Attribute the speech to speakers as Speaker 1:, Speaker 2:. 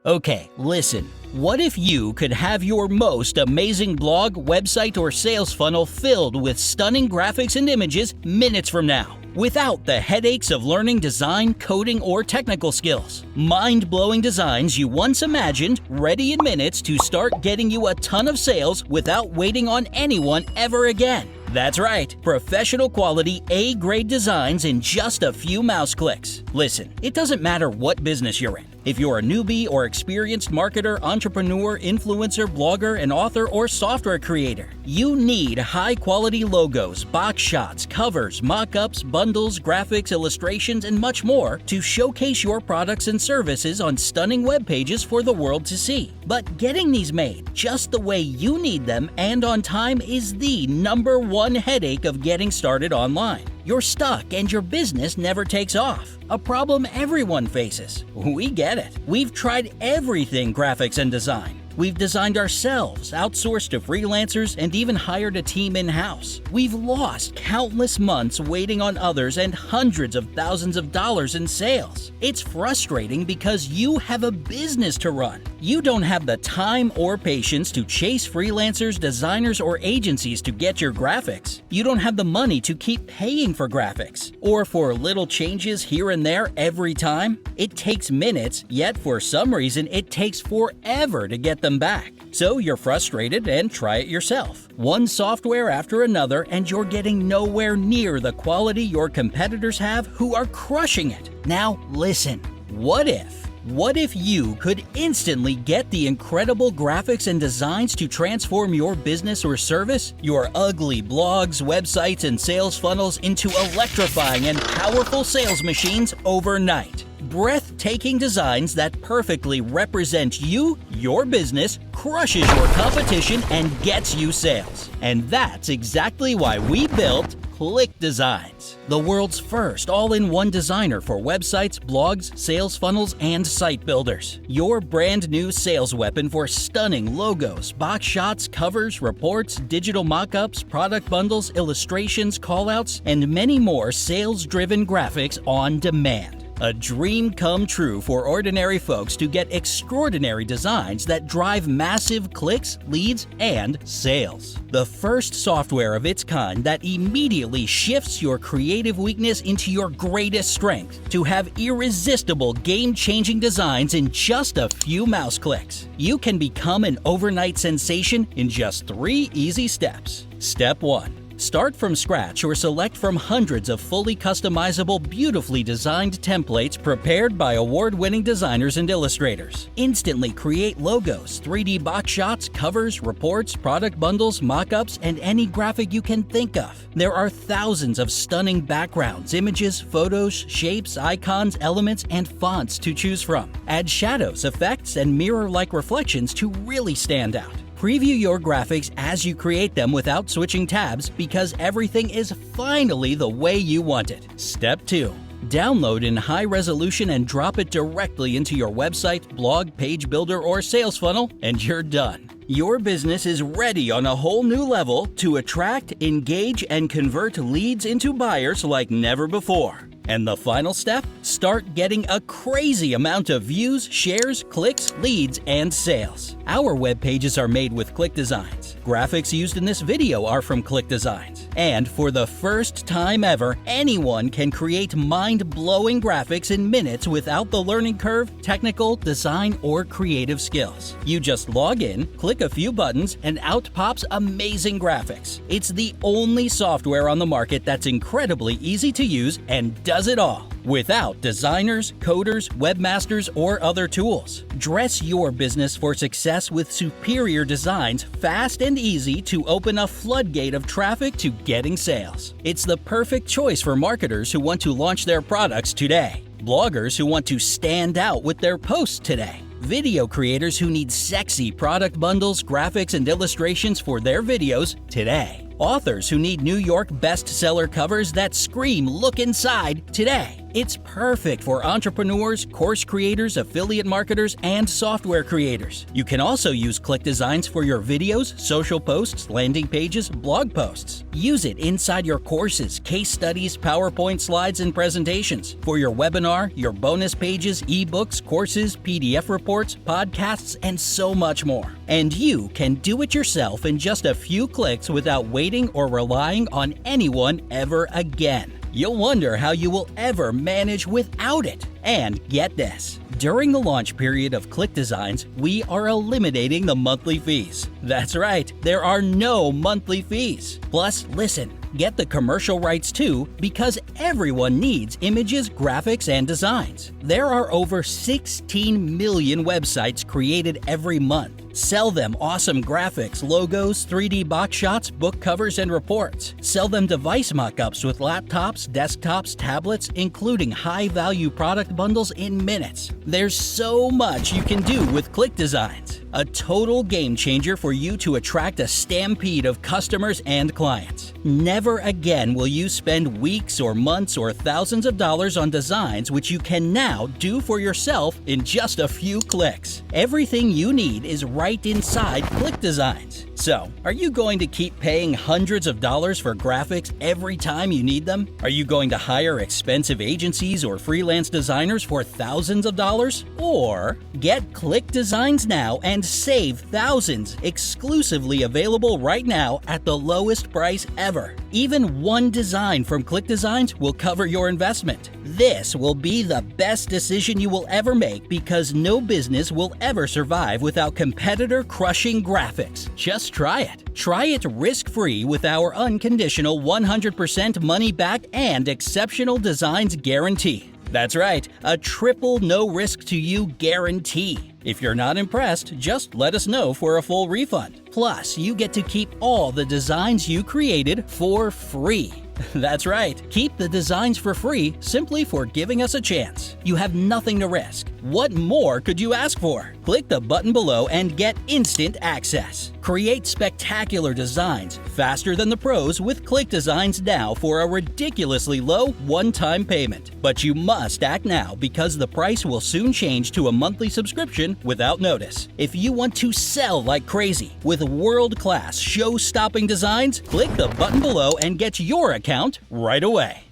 Speaker 1: Okay, listen. What if you could have your most amazing blog, website, or sales funnel filled with stunning graphics and images minutes from now, without the headaches of learning design, coding, or technical skills? Mind-blowing designs you once imagined, ready in minutes to start getting you a ton of sales without waiting on anyone ever again. That's right, professional quality A-grade designs in just a few mouse clicks. Listen, it doesn't matter what business you're in. If you're a newbie or experienced marketer, entrepreneur, influencer, blogger, an author, or software creator, you need high-quality logos, box shots, covers, mock-ups, bundles, graphics, illustrations, and much more to showcase your products and services on stunning web pages for the world to see. But getting these made just the way you need them and on time is the #1 headache of getting started online. You're stuck and your business never takes off. A problem everyone faces. We get it. We've tried everything graphics and design. We've designed ourselves, outsourced to freelancers, and even hired a team in-house. We've lost countless months waiting on others and hundreds of thousands of dollars in sales. It's frustrating because you have a business to run. You don't have the time or patience to chase freelancers, designers, or agencies to get your graphics. You don't have the money to keep paying for graphics, or for little changes here and there every time. It takes minutes, yet for some reason it takes forever to get them back. So you're frustrated and try it yourself. One software after another, and you're getting nowhere near the quality your competitors have who are crushing it. Now listen, what if you could instantly get the incredible graphics and designs to transform your business or service, your ugly blogs, websites, and sales funnels into electrifying and powerful sales machines overnight? Breathtaking designs that perfectly represent you, your business, crushes your competition, and gets you sales. And that's exactly why we built Clickdesigns, the world's first all-in-one designer for websites, blogs, sales funnels, and site builders. Your brand new sales weapon for stunning logos, box shots, covers, reports, digital mock-ups, product bundles, illustrations, callouts, and many more sales-driven graphics on demand. A dream come true for ordinary folks to get extraordinary designs that drive massive clicks, leads, and sales. The first software of its kind that immediately shifts your creative weakness into your greatest strength to have irresistible, game-changing designs in just a few mouse clicks. You can become an overnight sensation in just 3 easy steps. Step 1. Start from scratch or select from hundreds of fully customizable, beautifully designed templates prepared by award-winning designers and illustrators. Instantly create logos, 3D box shots, covers, reports, product bundles, mock-ups, and any graphic you can think of. There are thousands of stunning backgrounds, images, photos, shapes, icons, elements, and fonts to choose from. Add shadows, effects, and mirror-like reflections to really stand out. Preview your graphics as you create them without switching tabs because everything is finally the way you want it. Step 2. Download in high resolution and drop it directly into your website, blog, page builder, or sales funnel, and you're done. Your business is ready on a whole new level to attract, engage, and convert leads into buyers like never before. And the final step? Start getting a crazy amount of views, shares, clicks, leads, and sales. Our web pages are made with Clickdesigns. Graphics used in this video are from Clickdesigns. And for the first time ever, anyone can create mind-blowing graphics in minutes without the learning curve, technical, design, or creative skills. You just log in, click a few buttons, and out pops amazing graphics. It's the only software on the market that's incredibly easy to use and does it all, without designers, coders, webmasters, or other tools. Dress your business for success with superior designs, fast and easy to open a floodgate of traffic to getting sales. It's the perfect choice for marketers who want to launch their products today, bloggers who want to stand out with their posts today, video creators who need sexy product bundles, graphics, and illustrations for their videos today, authors who need New York bestseller covers that scream "look inside" today, It's perfect for entrepreneurs, course creators, affiliate marketers, and software creators. You can also use Clickdesigns for your videos, social posts, landing pages, blog posts. Use it inside your courses, case studies, PowerPoint slides, and presentations, for your webinar, your bonus pages, ebooks, courses, PDF reports, podcasts, and so much more. And you can do it yourself in just a few clicks without waiting or relying on anyone ever again. You'll wonder how you will ever manage without it. And get this, during the launch period of Clickdesigns, we are eliminating the monthly fees. That's right, there are no monthly fees. Plus, listen, get the commercial rights too, because everyone needs images, graphics, and designs. There are over 16 million websites created every month. Sell them awesome graphics, logos, 3D box shots, book covers, and reports. Sell them device mockups with laptops, desktops, tablets, including high-value product bundles in minutes. There's so much you can do with Clickdesigns. A total game changer for you to attract a stampede of customers and clients. Never again will you spend weeks or months or thousands of dollars on designs which you can now do for yourself in just a few clicks. Everything you need is right inside Clickdesigns. So, are you going to keep paying hundreds of dollars for graphics every time you need them? Are you going to hire expensive agencies or freelance designers for thousands of dollars? Or get Clickdesigns now and save thousands, exclusively available right now at the lowest price ever. Even one design from Clickdesigns will cover your investment. This will be the best decision you will ever make because no business will ever survive without competitor-crushing graphics. Just try it. Try it risk-free with our unconditional 100% money-back and exceptional designs guarantee. That's right, a triple no-risk-to-you guarantee. If you're not impressed, just let us know for a full refund. Plus, you get to keep all the designs you created for free. That's right, keep the designs for free simply for giving us a chance. You have nothing to risk. What more could you ask for? Click the button below and get instant access. Create spectacular designs faster than the pros with Clickdesigns now for a ridiculously low one-time payment. But you must act now because the price will soon change to a monthly subscription without notice. If you want to sell like crazy with world-class show-stopping designs, click the button below and get your account right away.